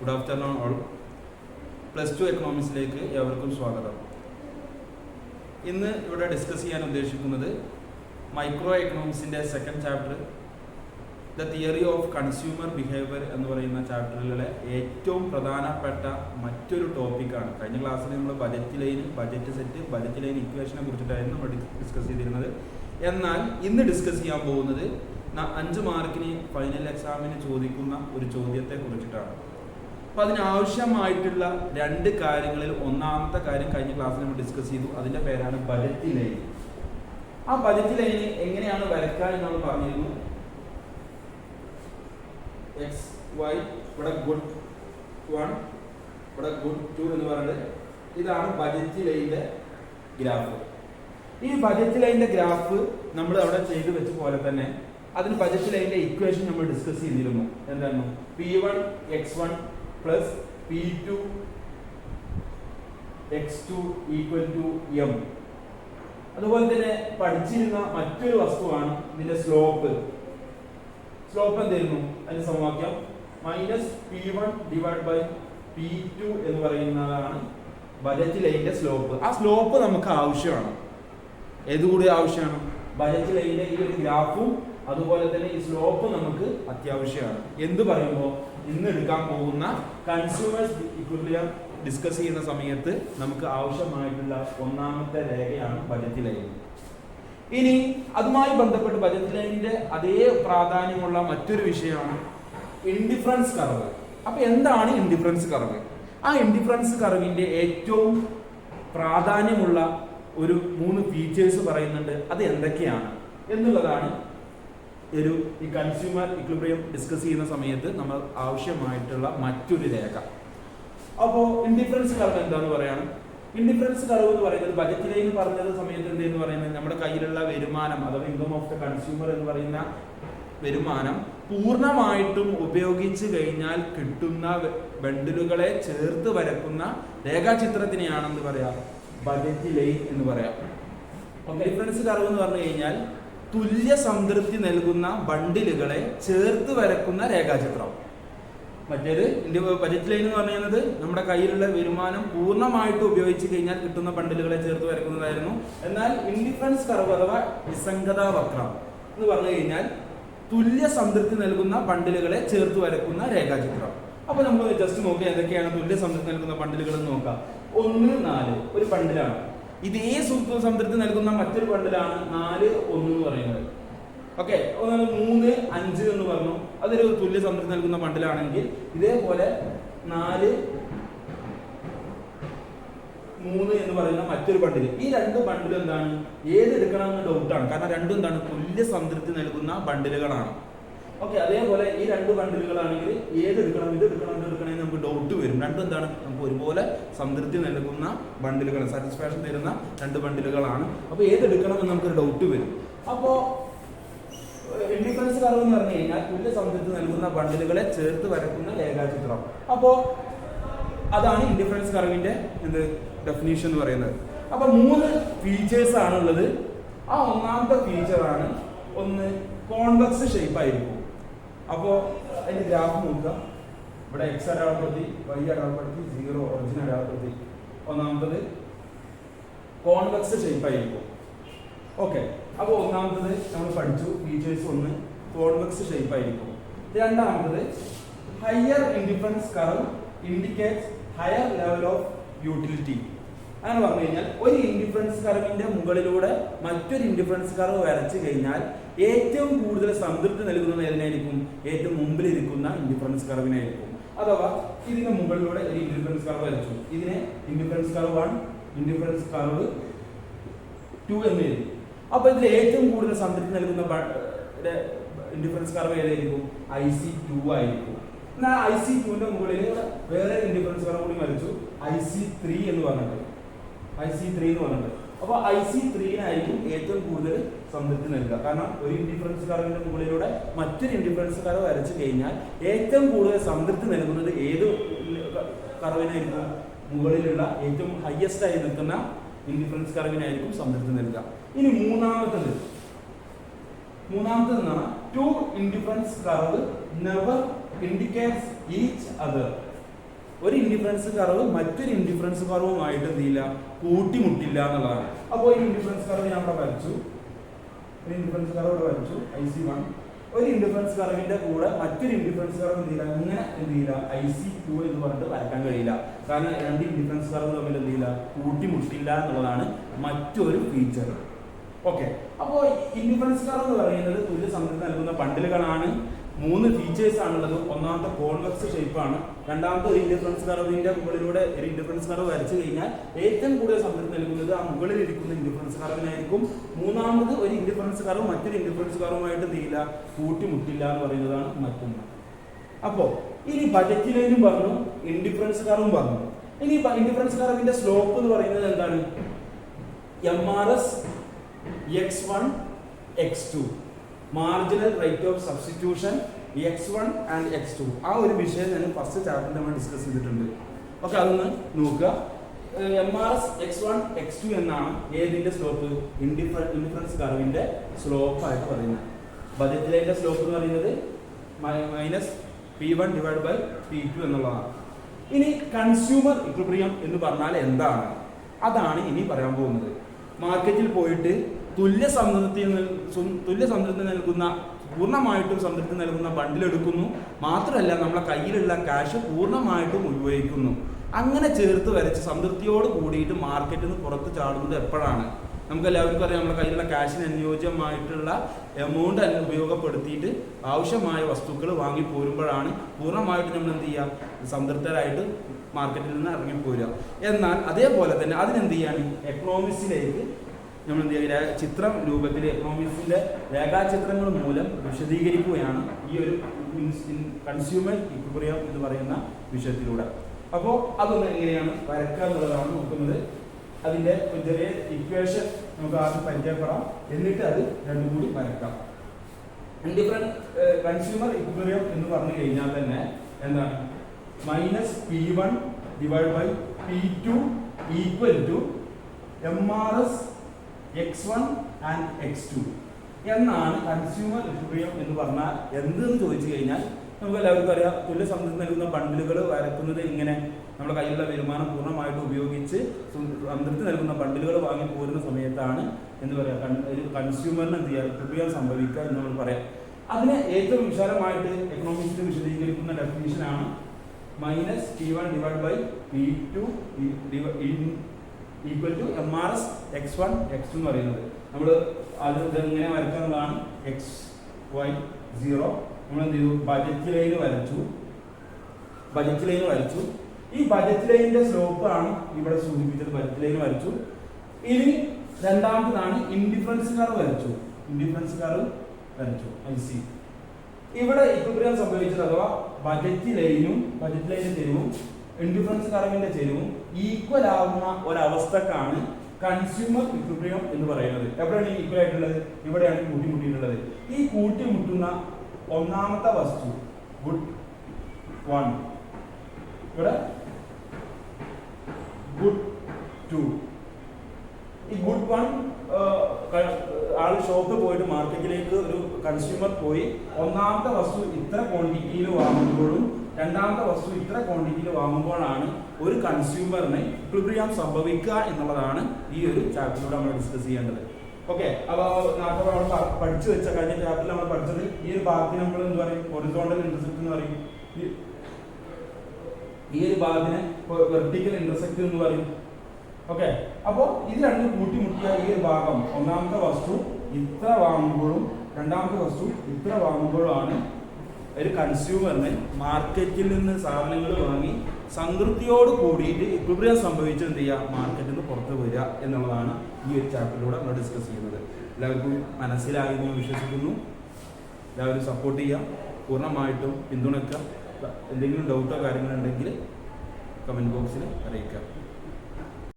Good afternoon all. +2 എക്കണോമിക്സിലേക്ക് ഏവർക്കും സ്വാഗതം. ഇന്ന് ഇവിടെ ഡിസ്കസ് ചെയ്യാൻ ഉദ്ദേശിക്കുന്നത് മൈക്രോ എക്കണോമിക്സിൻ്റെ second chapter the theory of consumer behaviour എന്ന് പറയുന്ന ചാപ്റ്ററിലെ ഏറ്റവും പ്രധാനപ്പെട്ട മറ്റൊരു ടോപ്പിക്കാണ്. കഴിഞ്ഞ ക്ലാസ്സിൽ നമ്മൾ budget line, budget set, budget line ഇക്വേഷനെ കുറിച്ചിട്ടായിരുന്നു നമ്മൾ ഡിസ്കസ് ചെയ്തിരുന്നത്. എന്നാൽ ഇന്ന് ഡിസ്കസ് ചെയ്യാൻ പോകുന്നത് 5 മാർക്കിന് ഫൈനൽ എക്സാമിന് ചോദിക്കുന്ന ഒരു ചോദ്യത്തെ കുറിച്ചിട്ടാണ്. അപ്പോൾ അതിനാവശ്യമായിട്ടുള്ള 2 കാര്യങ്ങളിൽ ഒന്നാമത്തെ കാര്യം കഴിഞ്ഞ ക്ലാസ്സിൽ നമ്മൾ ഡിസ്കസ് ചെയ്തു. അതിൻ്റെ പേരാണ് ബജറ്റ് ലൈൻ. ആ ബജറ്റ് ലൈന് എങ്ങനെയാണ് വരയ്ക്കുക എന്ന് നമ്മൾ പറഞ്ഞിരുന്നു. എക്സ് വൈ, ഇവിടെ ഗുഡ് 1, ഇവിടെ ഗുഡ് 2 എന്ന് പറഞ്ഞിട്ട് ഇതാണ് ബജറ്റ് ലൈനിൻ്റെ ഗ്രാഫ്. ഈ ബജറ്റ് ലൈനിൻ്റെ ഗ്രാഫ് നമ്മൾ അവിടെ ചെയ്തു വെച്ച പോലെ തന്നെ അതിന് ബജറ്റ് ലൈനിൻ്റെ ഇക്വേഷൻ നമ്മൾ ഡിസ്കസ് ചെയ്തിരുന്നു. എന്താണ്? P1 x1 plus P2 x2 equal to m. അതുപോലെ തന്നെ പഠിച്ചിരുന്ന മറ്റൊരു വസ്തുവാണ് ഇതിന്റെ സ്ലോപ്പ്. സ്ലോപ്പ് എന്തായിരുന്നു? അതിന്റെ സമവാക്യം -P1 ഡിവൈഡ് ബൈ P2 എന്ന് പറയുന്നതാണ് ബജറ്റ് ലൈനിന്റെ സ്ലോപ്പ്. ആ സ്ലോപ്പ് നമുക്ക് ആവശ്യമാണ്. ഏതുകൂടി ആവശ്യമാണ്? ബജറ്റ് ലൈനിന്റെ ഈ ഒരു ഗ്രാഫും അതുപോലെ തന്നെ ഈ സ്ലോപ്പ് നമുക്ക് അത്യാവശ്യമാണ്. എന്ത് പറയുമ്പോൾ ഇന്ന് എടുക്കാൻ പോകുന്ന കൺസ്യൂമർ ഇക്വിലിബ്രിയം ഡിസ്കസ് ചെയ്യുന്ന സമയത്ത് നമുക്ക് ആവശ്യമായിട്ടുള്ള ഒന്നാമത്തെ രേഖയാണ് ബജറ്റ് ലൈൻ. ഇനി അതുമായി ബന്ധപ്പെട്ട് ബജറ്റ് ലൈനിന്റെ അതേ പ്രാധാന്യമുള്ള മറ്റൊരു വിഷയമാണ് ഇൻഡിഫറൻസ് കർവ്. അപ്പൊ എന്താണ് ഇൻഡിഫറൻസ് കർവ്? ആ ഇൻഡിഫറൻസ് കർവിന്റെ ഏറ്റവും പ്രാധാന്യമുള്ള ഒരു 3 ഫീച്ചേഴ്സ് പറയുന്നുണ്ട്. അത് എന്തൊക്കെയാണ് എന്നുള്ളതാണ് ഈ കൺസ്യൂമർ ഇക്വിലിബ്രിയം ഡിസ്കസ് ചെയ്യുന്ന സമയത്ത് നമ്മൾ ആവശ്യമായിട്ടുള്ള മറ്റൊരു രേഖ. അപ്പോൾ ഇൻഡിഫറൻസ് കർവ് എന്താന്ന് പറയാണ്. ഇൻഡിഫറൻസ് കർവ് എന്ന് പറയുന്നത് ബജറ്റ് ലൈൻ പറഞ്ഞത് സമയത്ത് എന്തെന്ന് പറയുന്നത് നമ്മുടെ കയ്യിലുള്ള വരുമാനം അഥവാ ഇൻകം ഓഫ് ദ കൺസ്യൂമർ എന്ന് പറയുന്ന വരുമാനം പൂർണ്ണമായിട്ടും ഉപയോഗിച്ച് കഴിഞ്ഞാൽ കിട്ടുന്ന ബണ്ടിലുകളെ ചേർത്ത് വരക്കുന്ന രേഖാചിത്രത്തിനെയാണെന്ന് പറയാം ബജറ്റ് ലൈൻ എന്ന് പറയാം. ഇൻഡിഫറൻസ് കർവ് എന്ന് പറഞ്ഞു കഴിഞ്ഞാൽ തുല്യ സംതൃപ്തി നൽകുന്ന ബണ്ടിലുകളെ ചേർത്ത് വരക്കുന്ന രേഖാചിത്രം. മറ്റേത് ബജറ്റ് ലൈൻ എന്ന് പറയുന്നത് നമ്മുടെ കയ്യിലുള്ള വരുമാനം പൂർണ്ണമായിട്ട് ഉപയോഗിച്ച് കഴിഞ്ഞാൽ കിട്ടുന്ന ബണ്ടിലുകളെ ചേർത്ത് വരക്കുന്നതായിരുന്നു. എന്നാൽ ഇൻഡിഫറൻസ് കർവ് അഥവാ നിസ്സംഗതാ വക്രം എന്ന് പറഞ്ഞു കഴിഞ്ഞാൽ തുല്യ സംതൃപ്തി നൽകുന്ന ബണ്ടിലുകളെ ചേർത്ത് വരക്കുന്ന രേഖാചിത്രം. അപ്പൊ നമ്മൾ ജസ്റ്റ് നോക്കുക എന്തൊക്കെയാണ് തുല്യ സംതൃപ്തി നൽകുന്ന ബണ്ടിലുകൾ എന്ന് നോക്കാം. 1, 4 ഒരു ബണ്ടിലാണ്. ഇതേ സംതൃപ്തി നൽകുന്ന മറ്റൊരു ബണ്ടിലാണ് 4, 1 എന്ന് പറയുന്നത്. ഓക്കെ, 3, 5 എന്ന് പറഞ്ഞു. അതൊരു തുല്യ സംതൃപ്തി നൽകുന്ന ബണ്ടിലാണെങ്കിൽ ഇതേപോലെ 4, 3 എന്ന് പറയുന്ന മറ്റൊരു ബണ്ടിൽ. ഈ 2 ബണ്ടിലും എന്താണ്? ഏതെടുക്കണമെന്ന് ഡൗട്ടാണ്. കാരണം രണ്ടും എന്താണ്? തുല്യ സംതൃപ്തി നൽകുന്ന ബണ്ടിലുകളാണ്. ഓക്കെ, അതേപോലെ ഈ 2 ബണ്ടിലുകളാണെങ്കിൽ ഏതെടുക്കണം, ഇതെടുക്കണം എന്ന് നമുക്ക് ഡൗട്ട് വരും. രണ്ടും എന്താണ്? നമുക്ക് ഒരുപോലെ സംതൃപ്തി നൽകുന്ന ബണ്ടിലുകൾ, സാറ്റിസ്ഫാക്ഷൻ തരുന്ന 2 ബണ്ടിലുകളാണ്. അപ്പോൾ ഏതെടുക്കണം എന്ന് നമുക്കൊരു ഡൗട്ട് വരും. അപ്പോൾ ഇൻഡിഫറൻസ് കർവ് എന്ന് പറഞ്ഞു കഴിഞ്ഞാൽ തുല്യ സംതൃപ്തി നൽകുന്ന ബണ്ടിലുകളെ ചേർത്ത് വരക്കുന്ന രേഖാചിത്രം. അപ്പോൾ അതാണ് ഇൻഡിഫറൻസ് കർവിന്റെ ഡെഫിനീഷൻ എന്ന് പറയുന്നത്. അപ്പൊ 3 ഫീച്ചേഴ്സ് ആണുള്ളത്. ആ ഒന്നാമത്തെ ഫീച്ചറാണ് ഒന്ന് കോൺവെക്സ് ഷേപ്പ് ആയിരിക്കും. അപ്പോൾ അതിന്റെ ഗ്രാഫ് നോക്കുക. ഇവിടെ എക്സ് അടയാളപ്പെടുത്തി, വൈ അടയാളപ്പെടുത്തി, 0 ഒറിജിൻ അടയാളപ്പെടുത്തി. ഒന്നാമത്തത് കോൺവെക്സ് ഷേപ്പ് ആയിരിക്കും. ഓക്കെ, അപ്പോൾ ഒന്നാമത്തത് നമ്മൾ പഠിച്ചു, ഫീച്ചേഴ്സ് 1 കോൺവെക്സ് ഷേപ്പ് ആയിരിക്കും. രണ്ടാമത്തത് higher indifference curve indicates higher level of utility. അങ്ങനെ പറഞ്ഞു കഴിഞ്ഞാൽ ഒരു ഇൻഡിഫറൻസ് കർവിന്റെ മുകളിലൂടെ മറ്റൊരു ഇൻഡിഫറൻസ് കർവ് വരച്ചു കഴിഞ്ഞാൽ ഏറ്റവും കൂടുതൽ സംതൃപ്തി നൽകുന്നത് ഏതിനായിരിക്കും? ഏറ്റവും മുമ്പിലിരിക്കുന്ന ഇൻഡിഫറൻസ് കർവിനായിരിക്കും. അഥവാ ഇതിന്റെ മുകളിലൂടെ ഒരു ഇൻഡിഫറൻസ് കർവ് വരച്ചു. ഇതിനെ ഇൻഡിഫറൻസ് കർവ് 1, ഇൻഡിഫറൻസ് കർവ് 2 എന്ന് എഴുതി. അപ്പൊ ഇതിൽ ഏറ്റവും കൂടുതൽ സംതൃപ്തി നൽകുന്ന ഇൻഡിഫറൻസ് കർവ് ഏതായിരിക്കും? IC2 ആയിരിക്കും. എന്നാൽ IC2ന്റെ മുകളിൽ വേറെ ഇൻഡിഫറൻസ് കർവ് കൂടി വരച്ചു, IC3 എന്ന് പറഞ്ഞിട്ട്. അപ്പൊ IC3നായിരിക്കും ഏറ്റവും കൂടുതൽ സംതൃപ്തി നൽകുക. കാരണം ഒരു ഇൻഡിഫറൻസ് കർവിന്റെ മുകളിലൂടെ മറ്റൊരു ഇൻഡിഫറൻസ് കർവ് വരച്ചു കഴിഞ്ഞാൽ ഏറ്റവും കൂടുതൽ സംതൃപ്തി നൽകുന്നത് ഏത് കർവിനായിരിക്കും? മുകളിലുള്ള ഏറ്റവും ഹയസ്റ്റ് ആയി നിൽക്കുന്ന ഇൻഡിഫറൻസ് കർവിനായിരിക്കും സംതൃപ്തി നൽകുക. ഇനി മൂന്നാമത്തത് two indifference curve never indicates each other. ഒരു ഇൻഡിഫറൻസ് കർവ് മറ്റൊരു ഇൻഡിഫറൻസ് കർവുമായിട്ട് എന്ത് ചെയ്യില്ല, കൂട്ടിമുട്ടില്ല എന്നുള്ളതാണ്. അപ്പോൾ ഈ ഇൻഡിഫറൻസ് കർവ് ഞാൻ ഇവിടെ വരച്ചു, ഒരു ഇൻഡിഫറൻസ് കർവ് ഇവിടെ വരച്ചു IC1. ഒരു ഇൻഡിഫറൻസ് കർവിന്റെ കൂടെ മറ്റൊരു ഇൻഡിഫറൻസ് കർവ് എന്ത് ചെയ്യില്ല, ഇങ്ങനെ എന്ത് ചെയ്യില്ല IC2 എന്ന് പറഞ്ഞിട്ട് വരക്കാൻ കഴിയില്ല. കാരണം രണ്ട് ഇൻഡിഫറൻസ് കർവ് തമ്മിൽ എന്ത് ചെയ്യില്ല, കൂട്ടിമുട്ടില്ല എന്നുള്ളതാണ് മറ്റൊരു ഫീച്ചർ. ഓക്കെ, അപ്പോൾ ഇൻഡിഫറൻസ് കർവ് എന്ന് പറയുന്നത് തുല്യ സമഗ്രത നൽകുന്ന ബണ്ടിലുകളാണ്. 3 ഫീച്ചേഴ്സ് ആണുള്ളത്. ഒന്നാമത്തെ കോൺവെക്സ് ഷേപ്പാണ്. രണ്ടാമത്തെ ഒരു ഇൻഡിഫറൻസ് കർവിന്റെ മുകളിലൂടെ ഒരു ഇൻഡിഫറൻസ് കർവ് വരച്ചു കഴിഞ്ഞാൽ ഏറ്റവും കൂടുതൽ സമഗ്രത നൽകുന്നത് ആ മുകളിൽ ഇരിക്കുന്ന ഇൻഡിഫറൻസ് കർവിനായിരിക്കും. മൂന്നാമത് ഒരു ഇൻഡിഫറൻസ് കർവ് മറ്റൊരു ഇൻഡിഫറൻസ് കർവുമായിട്ട് തീയില്ല, കൂട്ടിമുട്ടില്ല എന്ന് പറയുന്നതാണ് മറ്റൊന്ന്. അപ്പോൾ ഇനി ബജറ്റ് ലൈനും പറഞ്ഞു, ഇൻഡിഫറൻസ് കർവും പറഞ്ഞു. ഇനി ഇൻഡിഫറൻസ് കർവിന്റെ സ്ലോപ്പ് എന്ന് പറയുന്നത് എന്താണ്? MRS x1 x2, marginal rate of substitution x1 and x2. ആ ഒരു വിഷയം ഞാൻ ഫസ്റ്റ് ചാപ്റ്ററിൽ നമ്മൾ ഡിസ്കസ് ചെയ്തിട്ടുണ്ട്. ഓക്കെ, അതൊന്ന് നോക്കുക. MRS x1 x2 എന്നാണ് ഏതിന്റെ സ്ലോപ്പ്? ഇൻഡിഫറൻസ് കർവിന്റെ സ്ലോപ്പ് ആയിട്ട് പറയുന്നത്. ബജറ്റ് ലൈനിന്റെ സ്ലോപ്പ് എന്ന് പറയുന്നത് -P1/P2 എന്നുള്ളതാണ്. ഇനി കൺസ്യൂമർ ഇക്വിലിബ്രിയം എന്ന് പറഞ്ഞാൽ എന്താണ്? അതാണ് ഇനി പറയാൻ പോകുന്നത്. മാർക്കറ്റിൽ പോയിട്ട് തുല്യ സംതൃപ്തി നൽകുന്ന, പൂർണ്ണമായിട്ടും സംതൃപ്തി നൽകുന്ന ബണ്ടിൽ എടുക്കുന്നു. മാത്രമല്ല നമ്മളെ കയ്യിലുള്ള ക്യാഷ് പൂർണ്ണമായിട്ടും ഉപയോഗിക്കുന്നു. അങ്ങനെ ചേർത്ത് വരച്ച് സംതൃപ്തിയോട് കൂടിയിട്ട് മാർക്കറ്റിൽ നിന്ന് പുറത്ത് ചാടുന്നത് എപ്പോഴാണ്? നമുക്ക് എല്ലാവർക്കും അറിയാം, നമ്മുടെ കയ്യിലുള്ള ക്യാഷിന് അനുയോജ്യമായിട്ടുള്ള എമൗണ്ട് ഉപയോഗപ്പെടുത്തിയിട്ട് ആവശ്യമായ വസ്തുക്കൾ വാങ്ങി പോരുമ്പോഴാണ് പൂർണ്ണമായിട്ട് നമ്മൾ എന്ത് ചെയ്യുക, സംതൃപ്തരായിട്ട് മാർക്കറ്റിൽ നിന്ന് ഇറങ്ങിപ്പോരുക. എന്നാൽ അതേപോലെ തന്നെ അതിനെന്ത് ചെയ്യാണ്, എക്കണോമിക്സിലേക്ക് നമ്മൾ എന്ത് ചെയ്യുക, ചിത്രം രൂപത്തിൽ എക്കണോമിക്സിന്റെ രേഖാചിത്രങ്ങൾ മൂലം വിശദീകരിക്കുകയാണ് ഈ ഒരു കൺസ്യൂമർ ഇക്വിലിബ്രിയം എന്ന് പറയുന്ന വിഷയത്തിലൂടെ. അപ്പോൾ അതൊന്ന് എങ്ങനെയാണ് വരക്കുക എന്നുള്ളതാണ് നോക്കുന്നത്. അതിന്റെ ഒരു ചെറിയ ഇക്വേഷൻ നമുക്ക് ആദ്യം പരിചയപ്പെടാം, എന്നിട്ട് അത് രണ്ടും കൂടി വരക്കാം. കൺസ്യൂമർ ഇക്വിലിബ്രിയം എന്ന് പറഞ്ഞു കഴിഞ്ഞാൽ തന്നെ എന്താണ്, -P1/P2 equal to MRS x1 and x2 എന്നാണ് കൺസ്യൂമർ ഇക്വിലിബ്രിയം എന്ന് പറഞ്ഞാൽ എന്തെന്ന് ചോദിച്ചു കഴിഞ്ഞാൽ നമുക്ക് എല്ലാവർക്കും അറിയാം, തുല്യ സംതൃപ്തി നൽകുന്ന ബണ്ടിലുകൾ വരക്കുന്നത് ഇങ്ങനെ നമ്മുടെ കയ്യിലുള്ള വരുമാനം പൂർണ്ണമായിട്ട് ഉപയോഗിച്ച് സംതൃപ്തി നൽകുന്ന ബണ്ടിലുകൾ വാങ്ങി പോരുന്ന സമയത്താണ് എന്ന് പറയാം ഒരു കൺസ്യൂമറിന് എന്ത് ചെയ്യുക, ഇക്വിലിബ്രിയം സംഭവിക്കുക എന്ന് നമ്മൾ പറയാം. അതിനെ ഏറ്റവും വിശാലമായിട്ട് എക്കണോമിക്സിൽ വിശദീകരിക്കുന്ന ഡെഫിനിഷനാണ് -P1/P2 equal to MRS x1 x2 എന്ന് പറയുന്നത്. നമ്മൾ അത് ഇങ്ങനെ വരയ്ക്കുന്നതാണ് x,y,0. നമ്മൾ എന്ത് ചെയ്തു, ബജറ്റ് ലൈൻ വരച്ചു. ഈ ബജറ്റ് ലൈനിന്റെ സ്ലോപ്പ് ആണ് ഇവിടെ സൂചിപ്പിച്ചത്. ബജറ്റ് ലൈൻ വരച്ചു. ഇനി രണ്ടാമത്തേതാണ് ഇൻഡിഫറൻസ് കർവ് വരച്ചു. IC. ഇവിടെ ഇക്വിലിബ്രിയം സംഭവിച്ചത് അഥവാ ബജറ്റ് ലൈനിന്റെ ചെരിവും ഇൻഡിഫറൻസ് കർവിന്റെ ചെരിവും ഈക്വൽ ആവുന്ന ഒരവസ്ഥക്കാണ് കൺസ്യൂമർ ഇക്വിലിബ്രിയം എന്ന് പറയുന്നത്. എവിടെയാണ് ഈക്വൽ ആയിട്ടുള്ളത്? ഇവിടെയാണ് കൂട്ടിമുട്ടിയിട്ടുള്ളത്. ഈ കൂട്ടിമുട്ടുന്ന ഒന്നാമത്തെ വസ്തു ഗുഡ് 1, ഇവിടെ ഗുഡ് 2. ഈ ഗുഡ് 1 ആള് ഷോപ്പിൽ പോയിട്ട് മാർക്കറ്റിലേക്ക് ഒരു കൺസ്യൂമർ പോയി ഒന്നാമത്തെ വസ്തു ഇത്ര ക്വാണ്ടിറ്റിയിൽ വാങ്ങുമ്പോഴും രണ്ടാമത്തെ വസ്തു ഇത്ര ക്വാണ്ടിറ്റിയിൽ വാങ്ങുമ്പോഴാണ് ഒരു കൺസ്യൂമറിന് ഇക്വിലിബ്രിയം സംഭവിക്കുക എന്നുള്ളതാണ് ഈ ഒരു ചാപ്റ്ററിലൂടെ നമ്മൾ ഡിസ്കസ് ചെയ്യേണ്ടത്. ഓക്കെ, അപ്പോൾ നേരത്തെ നമ്മൾ പഠിച്ചു വെച്ച കഴിഞ്ഞ ചാപ്റ്ററിൽ നമ്മൾ പഠിച്ചത് ഈ ഒരു ഭാഗത്തിന് നമ്മൾ എന്ത് പറയും, ഹൊറിസോണ്ടൽ ഇന്റർസെക്ട് എന്ന് പറയും. ഈ ഒരു ഭാഗത്തിന് വെർട്ടിക്കൽ ഇന്റർസെക്ട് എന്ന് പറയും. ഓക്കെ, അപ്പോൾ ഇത് രണ്ടും കൂട്ടിമുട്ടിയ ഈ ഒരു ഭാഗം ഒന്നാമത്തെ വസ്തു ഇത്ര വാങ്ങുമ്പോഴും രണ്ടാമത്തെ വസ്തു ഇത്ര വാങ്ങുമ്പോഴാണ് ഒരു കൺസ്യൂമറിന് മാർക്കറ്റിൽ നിന്ന് സാധനങ്ങൾ വാങ്ങി സംതൃപ്തിയോട് കൂടിയിട്ട് ഇക്വിലിബ്രിയം സംഭവിച്ച് എന്ത് ചെയ്യുക, മാർക്കറ്റിൽ നിന്ന് പുറത്ത് വരിക എന്നുള്ളതാണ് ഈ ഒരു ചാപ്റ്ററിലൂടെ നമ്മൾ ഡിസ്കസ് ചെയ്യുന്നത്. എല്ലാവർക്കും മനസ്സിലായി എന്ന് വിശ്വസിക്കുന്നു. എല്ലാവരും സപ്പോർട്ട് ചെയ്യുക, പൂർണ്ണമായിട്ടും പിന്തുണയ്ക്കുക. എന്തെങ്കിലും ഡൗട്ടോ കാര്യങ്ങളുണ്ടെങ്കിൽ കമൻറ്റ് ബോക്സിൽ അറിയിക്കുക.